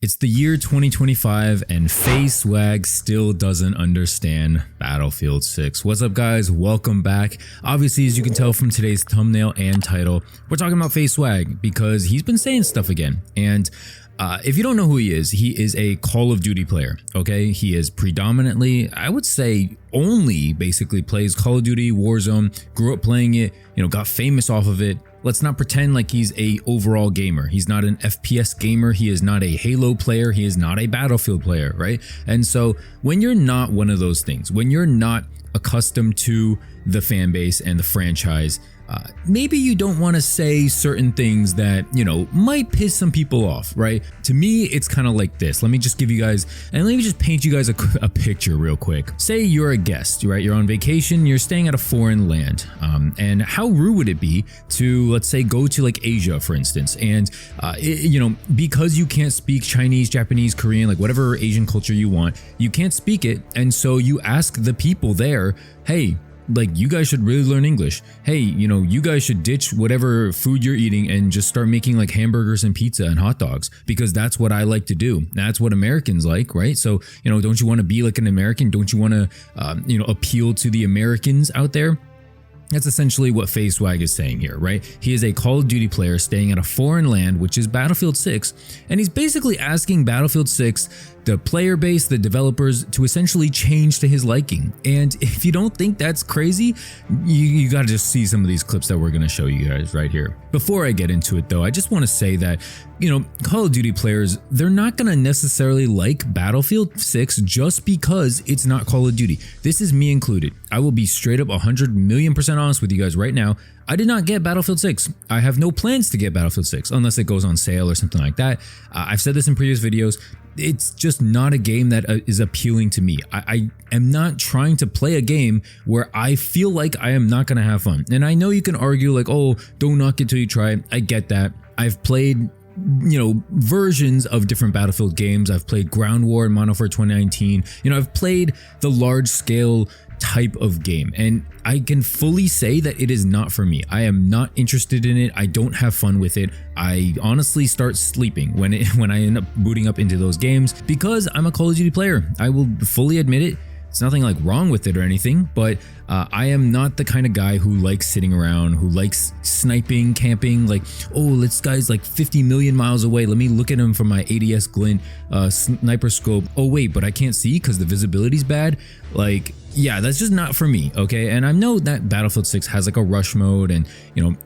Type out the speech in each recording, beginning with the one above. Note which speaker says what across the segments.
Speaker 1: It's the year 2025 and FaZe Swagg still doesn't understand Battlefield 6. What's up guys? Welcome back. Obviously, as you can tell from today's thumbnail and title, we're talking about FaZe Swagg because he's been saying stuff again. And if you don't know who he is a Call of Duty player, okay? He is predominantly, I would say, only basically plays Call of Duty, Warzone, grew up playing it, got famous off of it. Let's not pretend like he's a overall gamer. He's not an FPS gamer. He is not a Halo player. He is not a Battlefield player, right? And so when you're not one of those things, when you're not accustomed to the fan base and the franchise, maybe you don't want to say certain things that, might piss some people off, right? To me, it's kind of like this. Let me just give you guys, and let me just paint you guys a picture real quick. Say you're a guest, right? You're on vacation, you're staying at a foreign land. And how rude would it be to, let's say, go to like Asia, for instance, and, because you can't speak Chinese, Japanese, Korean, like whatever Asian culture you want, you can't speak it. And so you ask the people there, hey, like, you guys should really learn English. Hey, you guys should ditch whatever food you're eating and just start making like hamburgers and pizza and hot dogs, because that's what I like to do. That's what Americans like, right? So, don't you want to be like an American? Don't you want to, appeal to the Americans out there? That's essentially what FaZe Swagg is saying here, right? He is a Call of Duty player staying at a foreign land, which is Battlefield 6, and he's basically asking Battlefield 6, the player base, the developers, to essentially change to his liking. And if you don't think that's crazy, you gotta just see some of these clips that we're gonna show you guys right here. Before I get into it though, I just wanna say that, Call of Duty players, they're not gonna necessarily like Battlefield 6 just because it's not Call of Duty. This is me included. I will be straight up 100,000,000% honest with you guys right now. I did not get Battlefield 6. I have no plans to get Battlefield 6 unless it goes on sale or something like that. I've said this in previous videos. It's just not a game that is appealing to me. I am not trying to play a game where I feel like I am not going to have fun. And I know you can argue like, oh, don't knock it till you try it. I get that. I've played versions of different Battlefield games. I've played Ground War and Modern Warfare 2019. I've played the large scale type of game, and I can fully say that it is not for me. I am not interested in it. I don't have fun with it. I honestly start sleeping when I end up booting up into those games because I'm a Call of Duty player. I will fully admit it. It's nothing like wrong with it or anything, but I am not the kind of guy who likes sitting around, who likes sniping, camping, like, oh, this guy's like 50 million miles away. Let me look at him from my ADS glint sniper scope. Oh wait, but I can't see because the visibility's bad. Like, yeah, that's just not for me, okay? And I know that Battlefield 6 has like a rush mode and,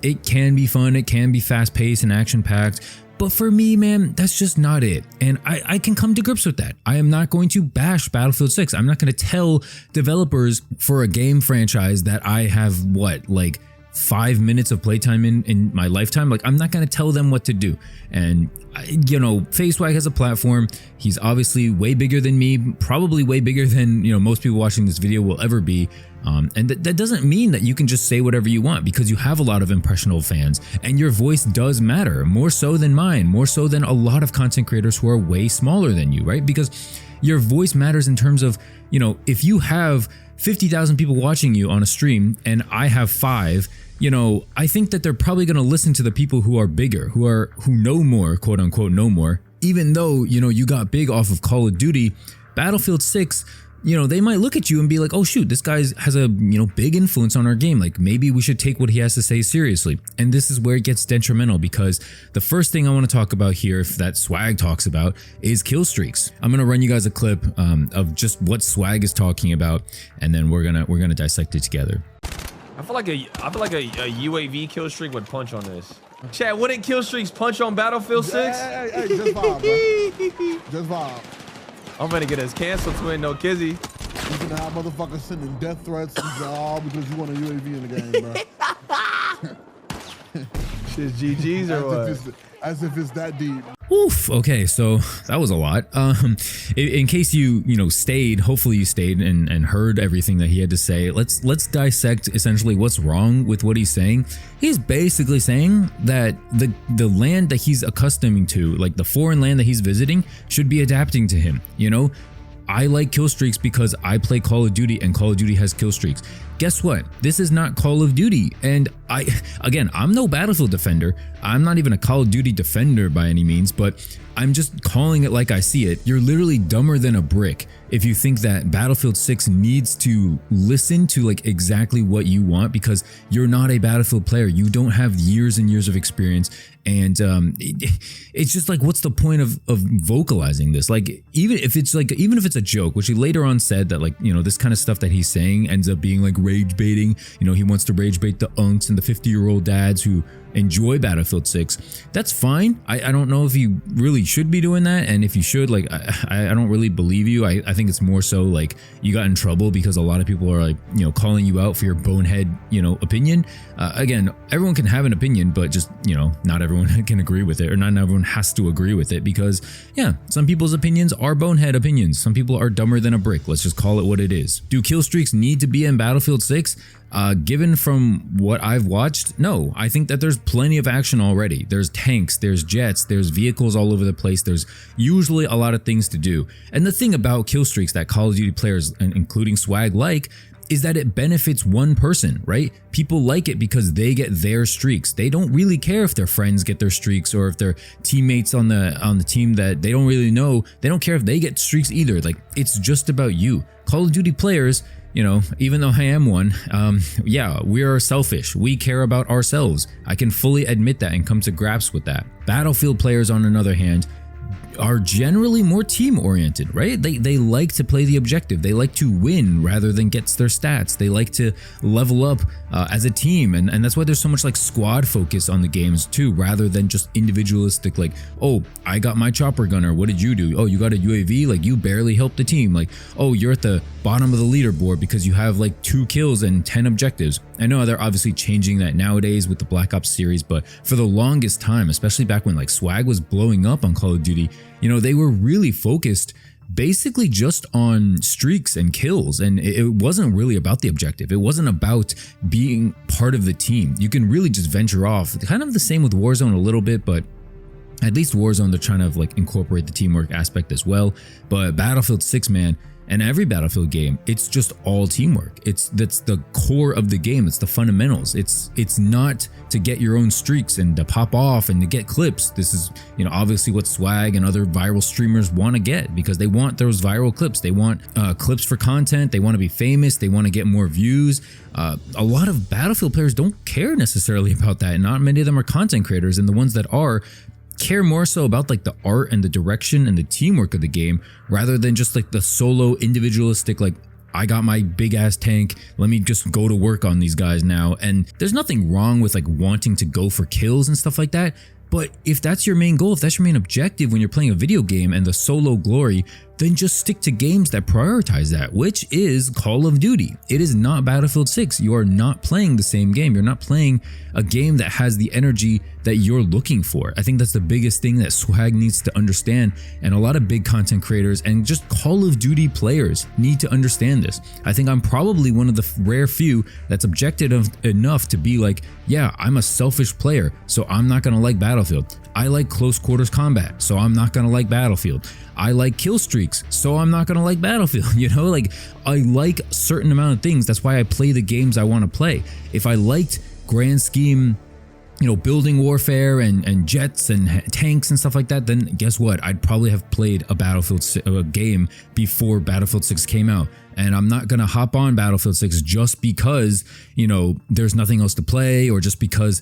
Speaker 1: it can be fun, it can be fast paced and action packed. But for me, man, that's just not it. And I can come to grips with that. I am not going to bash Battlefield 6. I'm not going to tell developers for a game franchise that I have, like 5 minutes of playtime in my lifetime. Like, I'm not going to tell them what to do. And, FaZe Swagg has a platform. He's obviously way bigger than me, probably way bigger than, most people watching this video will ever be. And that doesn't mean that you can just say whatever you want, because you have a lot of impressionable fans and your voice does matter, more so than mine, more so than a lot of content creators who are way smaller than you, right? Because your voice matters in terms of, if you have 50,000 people watching you on a stream and I have 5, I think that they're probably going to listen to the people who are bigger, who know more, quote unquote, know more, even though, you got big off of Call of Duty. Battlefield 6, they might look at you and be like, oh shoot, this guy has a, big influence on our game. Like, maybe we should take what he has to say seriously. And this is where it gets detrimental, because the first thing I want to talk about here, if that Swagg talks about, is Killstreaks. I'm going to run you guys a clip of just what Swagg is talking about, and then we're going to dissect it together.
Speaker 2: I feel like a UAV kill streak would punch on this. Chad, wouldn't kill streaks punch on Battlefield 6?
Speaker 3: Hey, just vibe, bro. Just vibe.
Speaker 2: I'm gonna get us canceled, twin. No kizzy.
Speaker 3: You gonna have motherfuckers sending death threats all because you want a UAV in the game, bro.
Speaker 2: Shit's GG's or what?
Speaker 3: As if it's that deep.
Speaker 1: Oof. Okay, so that was a lot. In case you stayed, hopefully you stayed and heard everything that he had to say. Let's dissect essentially what's wrong with what he's saying. He's basically saying that the land that he's accustomed to, like the foreign land that he's visiting, should be adapting to him. I like kill streaks because I play Call of Duty and Call of Duty has kill streaks. Guess what? This is not Call of Duty, and Again, I'm no Battlefield defender. I'm not even a Call of Duty defender by any means, but I'm just calling it like I see it. You're literally dumber than a brick if you think that Battlefield 6 needs to listen to like exactly what you want, because you're not a Battlefield player. You don't have years and years of experience. And it's just like, what's the point of vocalizing this? Like, even if it's a joke, which he later on said that, like, you know, this kind of stuff that he's saying ends up being like rage baiting. You know, he wants to rage bait the unks and the 50-year-old dads who enjoy Battlefield 6. That's fine. I don't know if you really should be doing that, and if you should, like, I don't really believe you. I think it's more so like you got in trouble because a lot of people are, like, you know, calling you out for your bonehead, you know, opinion. Again, everyone can have an opinion, but just, you know, not everyone can agree with it, or not everyone has to agree with it, because yeah, some people's opinions are bonehead opinions. Some people are dumber than a brick. Let's just call it what it is. Do kill streaks need to be in Battlefield 6? Given from what I've watched, no. I think that there's plenty of action already. There's tanks, there's jets, there's vehicles all over the place. There's usually a lot of things to do. And the thing about kill streaks that Call of Duty players, including Swagg, like, is that it benefits one person, right? People like it because they get their streaks. They don't really care if their friends get their streaks, or if their teammates on the team that they don't really know, they don't care if they get streaks either. Like, it's just about you. Call of Duty players, you know, even though I am one, yeah, we are selfish. We care about ourselves. I can fully admit that and come to grips with that. Battlefield players, on another hand, are generally more team oriented, right? They like to play the objective. They like to win rather than get their stats. They like to level up as a team, and that's why there's so much like squad focus on the games too, rather than just individualistic, like, oh, I got my chopper gunner, what did you do? Oh, you got a UAV, like, you barely helped the team. Like, oh, you're at the bottom of the leaderboard because you have like 2 kills and 10 objectives. I know they're obviously changing that nowadays with the Black Ops series, but for the longest time, especially back when like Swagg was blowing up on Call of Duty, you know, they were really focused basically just on streaks and kills, and it wasn't really about the objective. It wasn't about being part of the team. You can really just venture off, kind of the same with Warzone a little bit, but at least Warzone, they're trying to like incorporate the teamwork aspect as well. But Battlefield 6, man, and every Battlefield game, it's just all teamwork. That's the core of the game. It's the fundamentals. It's not to get your own streaks and to pop off and to get clips. This is, you know, obviously what Swagg and other viral streamers want to get, because they want those viral clips. They want clips for content. They want to be famous. They want to get more views. A lot of Battlefield players don't care necessarily about that, and not many of them are content creators, and the ones that are care more so about like the art and the direction and the teamwork of the game, rather than just like the solo individualistic, like, I got my big ass tank, let me just go to work on these guys now. And there's nothing wrong with like wanting to go for kills and stuff like that, but if that's your main goal, if that's your main objective when you're playing a video game and the solo glory, then just stick to games that prioritize that, which is Call of Duty. It is not Battlefield 6. You are not playing the same game. You're not playing a game that has the energy that you're looking for. I think that's the biggest thing that Swagg needs to understand, and a lot of big content creators and just Call of Duty players need to understand this. I think I'm probably one of the rare few that's objective enough to be like, yeah, I'm a selfish player, so I'm not gonna like Battlefield. I like close quarters combat, so I'm not gonna like Battlefield. I like kill streaks, so I'm not gonna like Battlefield. You know, like, I like a certain amount of things. That's why I play the games I want to play. If I liked grand scheme, you know, building warfare and jets and tanks and stuff like that, then guess what? I'd probably have played a Battlefield game before Battlefield 6 came out. And I'm not going to hop on Battlefield 6 just because, you know, there's nothing else to play, or just because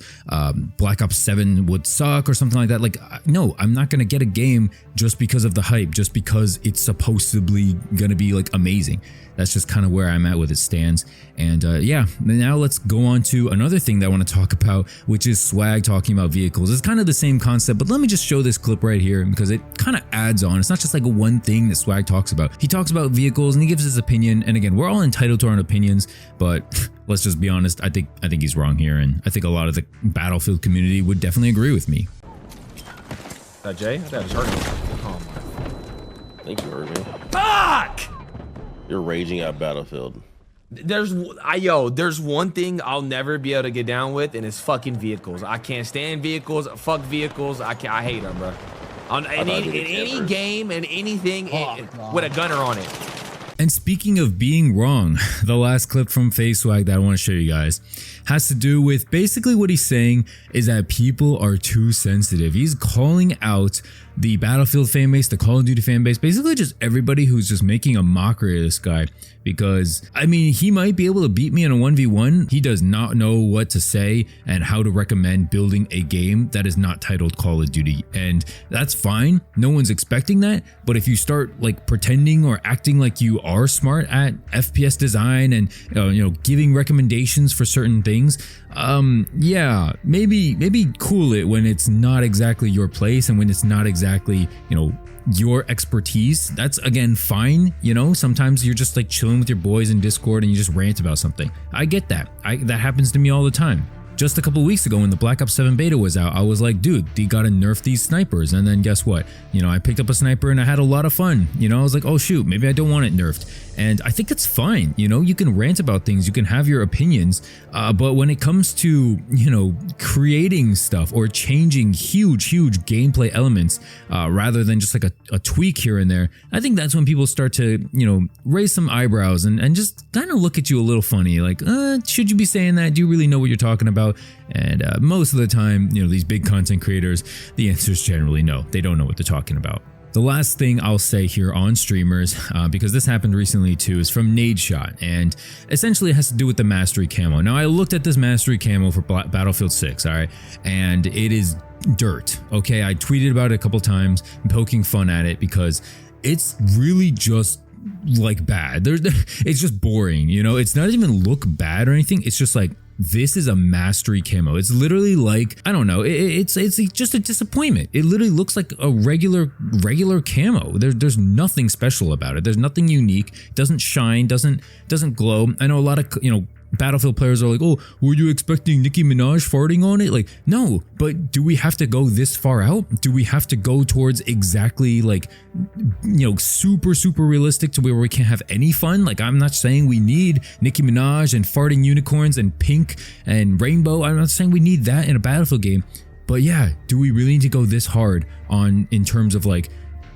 Speaker 1: Black Ops 7 would suck or something like that. Like, no, I'm not going to get a game just because of the hype, just because it's supposedly going to be like amazing. That's just kind of where I'm at with it stands. And yeah, now let's go on to another thing that I want to talk about, which is Swagg talking about vehicles. It's kind of the same concept, but let me just show this clip right here because it kind of adds on. It's not just like a one thing that Swagg talks about. He talks about vehicles and he gives his opinion. And again, we're all entitled to our own opinions, but let's just be honest. I think he's wrong here, and I think a lot of the Battlefield community would definitely agree with me.
Speaker 2: Jay, that just hurt me. Oh
Speaker 4: I think you heard me.
Speaker 2: Fuck!
Speaker 4: You're raging at Battlefield.
Speaker 2: There's one thing I'll never be able to get down with, and it's fucking vehicles. I can't stand vehicles. Fuck vehicles. I hate them, bro. In any game and anything with a gunner on it.
Speaker 1: And speaking of being wrong, the last clip from FaZe Swagg that I want to show you guys has to do with basically what he's saying is that people are too sensitive. He's calling out the Battlefield fan base, the Call of Duty fan base, basically just everybody who's just making a mockery of this guy. Because, I mean, he might be able to beat me in a 1v1. He does not know what to say and how to recommend building a game that is not titled Call of Duty. And that's fine. No one's expecting that. But if you start like pretending or acting like you are smart at FPS design and, giving recommendations for certain things, yeah, maybe cool it when it's not exactly your place and when it's not exactly, your expertise. That's again fine. Sometimes you're just like chilling with your boys in Discord and you just rant about something. I get that. That happens to me all the time. Just a couple weeks ago when the Black Ops 7 beta was out, I was like, dude, they gotta nerf these snipers. And then guess what? I picked up a sniper and I had a lot of fun. I was like, oh shoot, maybe I don't want it nerfed. And I think it's fine. You can rant about things, you can have your opinions, but when it comes to, creating stuff or changing huge gameplay elements, rather than just like a tweak here and there, I think that's when people start to, raise some eyebrows and just kind of look at you a little funny, like, should you be saying that? Do you really know what you're talking about? And most of the time, these big content creators, the answer is generally no, they don't know what they're talking about. The last thing I'll say here on streamers, because this happened recently too, is from Nadeshot, and essentially it has to do with the Mastery Camo. Now I looked at this Mastery Camo for Battlefield 6, alright, and it is dirt, okay? I tweeted about it a couple times, poking fun at it because it's really just like bad. It's just boring, it's not even look bad or anything, it's just like, this is a Mastery Camo. It's literally like, I don't know, it's just a disappointment. It literally looks like a regular camo. There's nothing special about it. There's nothing unique. It doesn't shine, doesn't glow. I know a lot of, Battlefield players are like, oh, were you expecting Nicki Minaj farting on it? Like, no, but do we have to go this far out? Do we have to go towards exactly like, super realistic to where we can't have any fun? Like, I'm not saying we need Nicki Minaj and farting unicorns and pink and rainbow. I'm not saying we need that in a Battlefield game. But yeah, do we really need to go this hard in terms of like,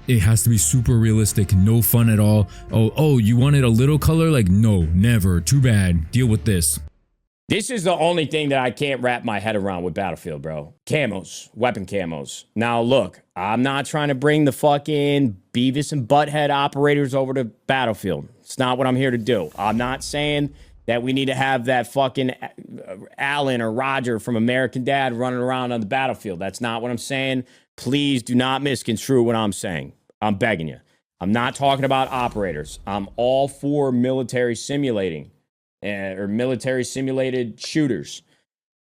Speaker 1: it has to be super realistic, no fun at all. Oh, you wanted a little color? Like, no, never. Too bad. Deal with this.
Speaker 5: This is the only thing that I can't wrap my head around with Battlefield, bro. Camos, weapon camos. Now, look, I'm not trying to bring the fucking BEAVIS and BUTTHEAD operators over to Battlefield. It's not what I'm here to do. I'm not saying that we need to have that fucking Alan or Roger from American Dad running around on the battlefield. That's not what I'm saying. Please do not misconstrue what I'm saying. I'm begging you. I'm not talking about operators. I'm all for military simulating or military simulated shooters.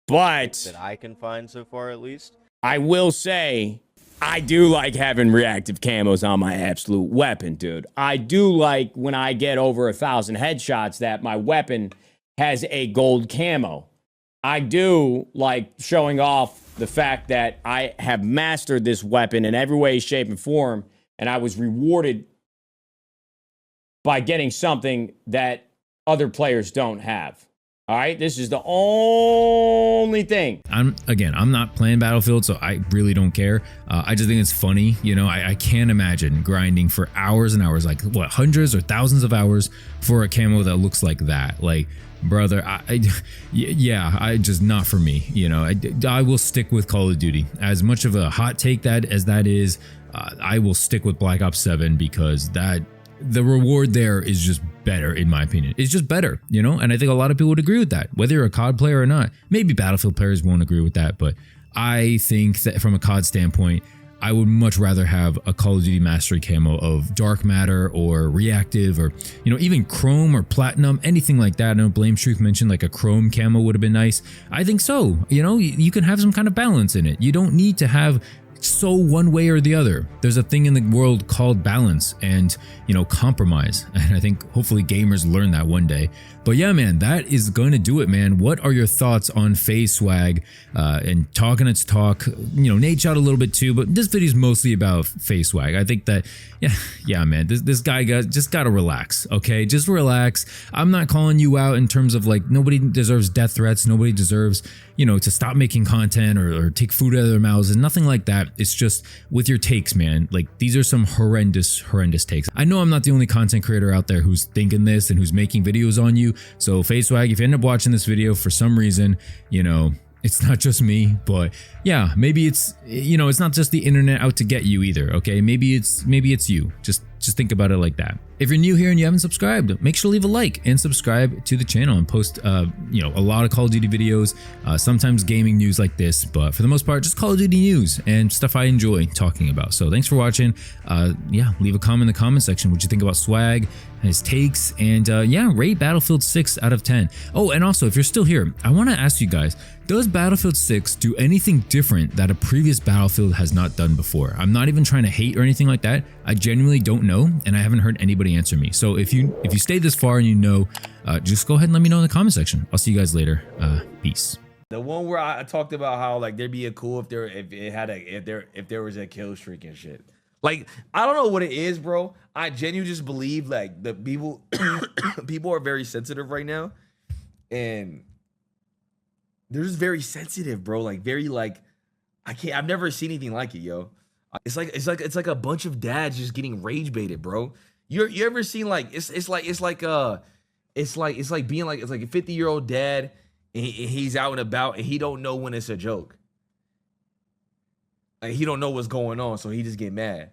Speaker 5: But
Speaker 6: that I can find so far, at least.
Speaker 5: I will say I do like having reactive camos on my absolute weapon, dude. I do like when I get over 1,000 headshots that my weapon has a gold camo. I do like showing off the fact that I have mastered this weapon in every way, shape, and form, and I was rewarded by getting something that other players don't have. All right, this is the only thing.
Speaker 1: I'm not playing Battlefield, so I really don't care. I just think it's funny. I can't imagine grinding for hours and hours, like what, hundreds or thousands of hours for a camo that looks like that. Like, brother, I just not for me. I will stick with Call of Duty. As much of a hot take as that is, I will stick with Black Ops 7 because the reward there is just better, in my opinion. It's just better, and I think a lot of people would agree with that, whether you're a COD player or not. Maybe Battlefield players won't agree with that, but I think that from a COD standpoint, I would much rather have a Call of Duty Mastery camo of dark matter or reactive or, even chrome or platinum, anything like that. I know Blame Truth mentioned like a chrome camo would have been nice. I think so. You can have some kind of balance in it. You don't need to have so one way or the other. There's a thing in the world called balance and, compromise. And I think hopefully gamers learn that one day. But yeah, man, that is going to do it, man. What are your thoughts on FaZe Swagg and talking its talk? Nadeshot a little bit too, but this video is mostly about FaZe Swagg. I think that, yeah, man, this guy just gotta relax, okay? Just relax. I'm not calling you out in terms of like, nobody deserves death threats. Nobody deserves, to stop making content or take food out of their mouths and nothing like that. it's just with your takes, man. Like these are some horrendous takes. I know I'm not the only content creator out there who's thinking this and who's making videos on you. So FaZe Swagg, if you end up watching this video for some reason, you know, it's not just me, but yeah, maybe it's, you know, it's not just the internet out to get you either, okay? Maybe it's you. Just think about it like that. If you're new here and you haven't subscribed, make sure to leave a like and subscribe to the channel and post, you know, a lot of Call of Duty videos, sometimes gaming news like this, but for the most part, just Call of Duty news and stuff I enjoy talking about. So thanks for watching. Yeah, leave a comment in the comment section what you think about Swagg, his takes, and yeah, rate Battlefield 6 out of 10. Oh, and also, if you're still here, I want to ask you guys, does Battlefield 6 do anything different that a previous Battlefield has not done before? I'm not even trying to hate or anything like that. I genuinely don't know, and I haven't heard anybody answer me. So if you stayed this far and you know, just go ahead and let me know in the comment section. I'll see you guys later. Peace.
Speaker 2: The one where I talked about how like there'd be a cool if there was a kill streak and shit. Like I don't know what it is, bro. I genuinely just believe like the people people are very sensitive right now, and they're just very sensitive, bro. Like very like I've never seen anything like it, yo. It's like a bunch of dads just getting rage baited, bro. You ever seen like it's like being like a 50-year-old dad and he's out and about and he don't know when it's a joke. Like he don't know what's going on, so he just get mad.